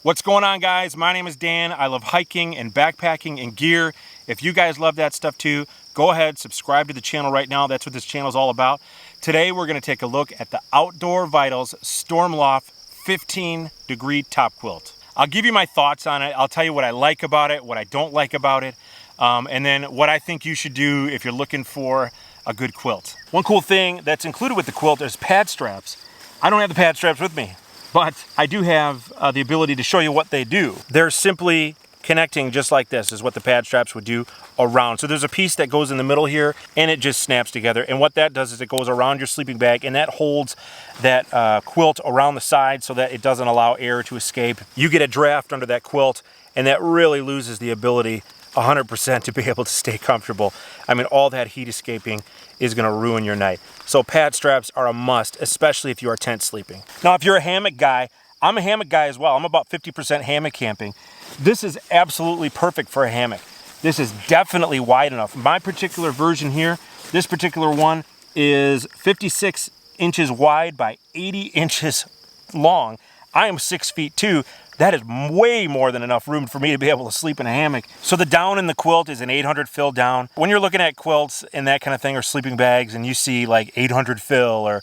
What's going on, guys? My name is Dan. I love hiking and backpacking and gear. If you guys love that stuff too, go ahead, subscribe to the channel right now. That's what this channel is all about. Today we're going to take a look at the Outdoor Vitals Stormloft 15-degree top quilt. I'll give you my thoughts on it. I'll tell you what I like about it, what I don't like about it, and then what I think you should do if you're looking for a good quilt. One cool thing that's included with the quilt is pad straps. I don't have the pad straps with me, but I do have the ability to show you what they do. They're simply connecting just like this is what the pad straps would do around. So there's a piece that goes in the middle here and it just snaps together. And what that does is it goes around your sleeping bag and that holds that quilt around the side so that it doesn't allow air to escape. You get a draft under that quilt and that really loses the ability 100% to be able to stay comfortable. I mean, all that heat escaping is going to ruin your night. So pad straps are a must, especially if you are tent sleeping. Now, if you're a hammock guy, I'm a hammock guy as well. I'm about 50% hammock camping. This is absolutely perfect for a hammock. This is definitely wide enough. My particular version here, this particular one is 56 inches wide by 80 inches long. I am 6'2". That is way more than enough room for me to be able to sleep in a hammock. So the down in the quilt is an 800 fill down. When you're looking at quilts and that kind of thing, or sleeping bags, and you see like 800 fill or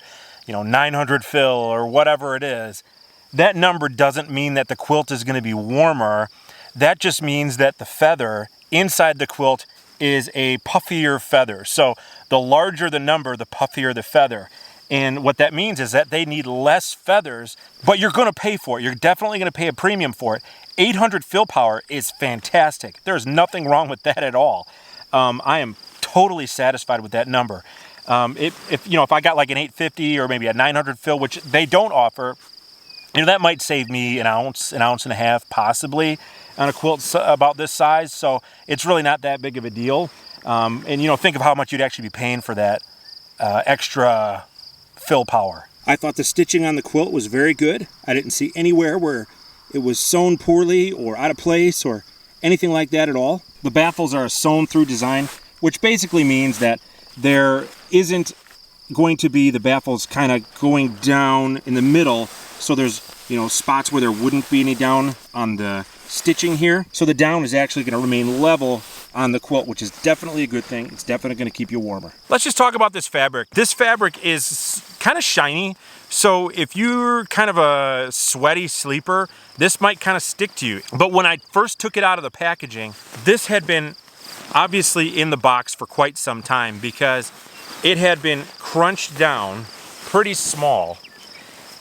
900 fill or whatever it is, that number doesn't mean that the quilt is going to be warmer. That just means that the feather inside the quilt is a puffier feather. So the larger the number, the puffier the feather. And what that means is that they need less feathers, but you're going to pay for it. You're definitely going to pay a premium for it. 800 fill power is fantastic. There's nothing wrong with that at all. I am totally satisfied with that number. If I got like an 850 or maybe a 900 fill, which they don't offer, that might save me an ounce and a half possibly on a quilt about this size. So it's really not that big of a deal. And think of how much you'd actually be paying for that extra fill power. I thought the stitching on the quilt was very good. I didn't see anywhere where it was sewn poorly or out of place or anything like that at all. The baffles are a sewn through design, which basically means that there isn't going to be the baffles kind of going down in the middle. So there's, spots where there wouldn't be any down on the stitching here. So the down is actually going to remain level on the quilt, which is definitely a good thing. It's definitely going to keep you warmer. Let's just talk about this fabric. This fabric is kind of shiny. So if you're kind of a sweaty sleeper, this might kind of stick to you. But when I first took it out of the packaging, this had been obviously in the box for quite some time because it had been crunched down pretty small.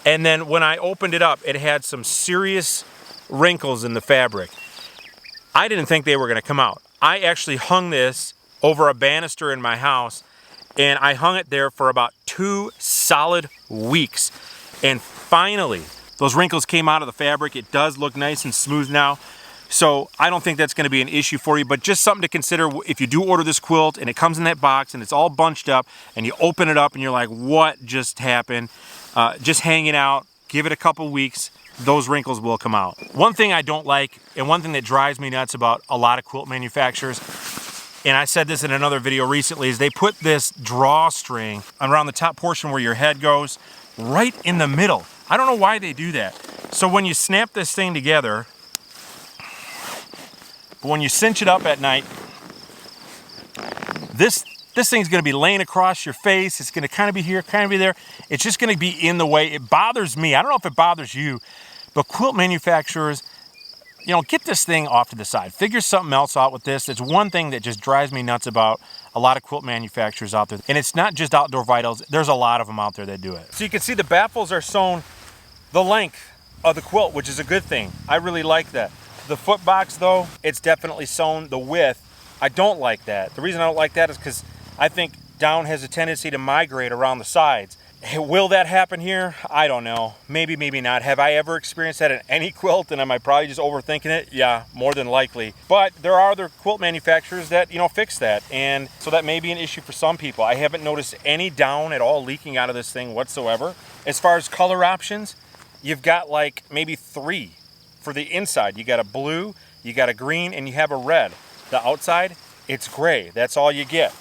And then when I opened it up, it had some serious wrinkles in the fabric. I didn't think they were going to come out. I actually hung this over a banister in my house, and I hung it there for about 2 solid weeks. And finally, those wrinkles came out of the fabric. It does look nice and smooth now. So I don't think that's going to be an issue for you, but just something to consider if you do order this quilt and it comes in that box and it's all bunched up and you open it up and you're like, what just happened? Just hang it out, give it a couple weeks, those wrinkles will come out. One thing I don't like, and one thing that drives me nuts about a lot of quilt manufacturers, and I said this in another video recently, is they put this drawstring around the top portion where your head goes, right in the middle. I don't know why they do that. So when you snap this thing together, but when you cinch it up at night, this thing's going to be laying across your face. It's going to kind of be here, kind of be there. It's just going to be in the way. It bothers me. I don't know if it bothers you, but quilt manufacturers, get this thing off to the side. Figure something else out with this. It's one thing that just drives me nuts about a lot of quilt manufacturers out there. And it's not just Outdoor Vitals. There's a lot of them out there that do it. So you can see the baffles are sewn the length of the quilt, which is a good thing. I really like that. The foot box, though, it's definitely sewn the width. I don't like that. The reason I don't like that is because I think down has a tendency to migrate around the sides. Will that happen here? I don't know. Maybe, maybe not. Have I ever experienced that in any quilt? And am I probably just overthinking it? Yeah, more than likely. But there are other quilt manufacturers that, fix that. And so that may be an issue for some people. I haven't noticed any down at all leaking out of this thing whatsoever. As far as color options, you've got like maybe 3 for the inside. You got a blue, you got a green, and you have a red. The outside, it's gray. That's all you get.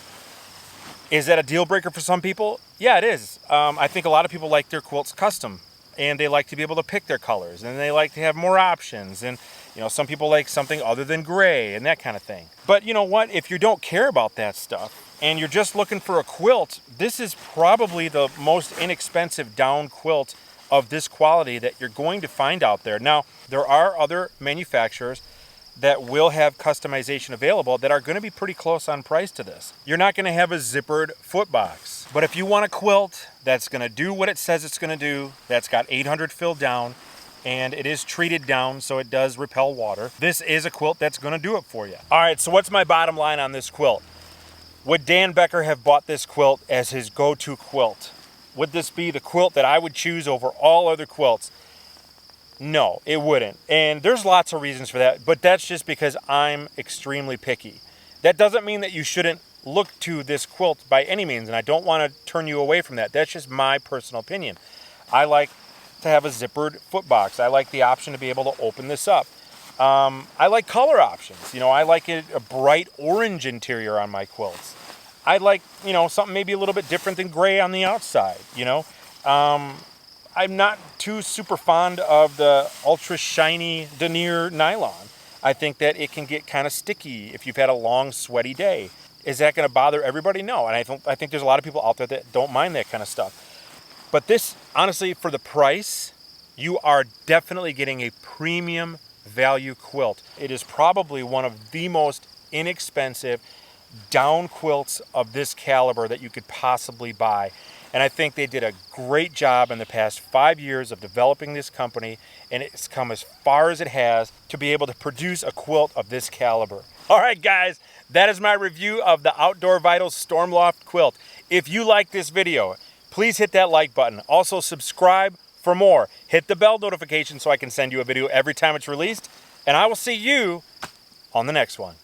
Is that a deal breaker for some people? Yeah, it is. I think a lot of people like their quilts custom. and they like to be able to pick their colors, and they like to have more options, and you know, some people like something other than gray and that kind of thing. But you know what, if you don't care about that stuff and you're just looking for a quilt, this is probably the most inexpensive down quilt of this quality that you're going to find out there. Now, there are other manufacturers that will have customization available that are going to be pretty close on price to this. You're not going to have a zippered foot box. But if you want a quilt that's going to do what it says it's going to do, that's got 800 fill down, and it is treated down so it does repel water, this is a quilt that's going to do it for you. All right, so what's my bottom line on this quilt? Would Dan Becker have bought this quilt as his go-to quilt? Would this be the quilt that I would choose over all other quilts? No, it wouldn't. And there's lots of reasons for that, but that's just because I'm extremely picky. That doesn't mean that you shouldn't look to this quilt by any means, and I don't want to turn you away from that. That's just my personal opinion. I like to have a zippered foot box. I like the option to be able to open this up. I like color options. You know, I like a bright orange interior on my quilts. I like, you know, something maybe a little bit different than gray on the outside, you know. I'm not too super fond of the ultra shiny denier nylon. I think that it can get kind of sticky if you've had a long sweaty day. Is that going to bother everybody? No, and I think there's a lot of people out there that don't mind that kind of stuff. But this, honestly, for the price, you are definitely getting a premium value quilt. It is probably one of the most inexpensive down quilts of this caliber that you could possibly buy. And I think they did a great job in the past 5 years of developing this company, and it's come as far as it has to be able to produce a quilt of this caliber. All right, guys, that is my review of the Outdoor Vitals Stormloft quilt. If you like this video, please hit that like button. Also, subscribe for more. Hit the bell notification so I can send you a video every time it's released, and I will see you on the next one.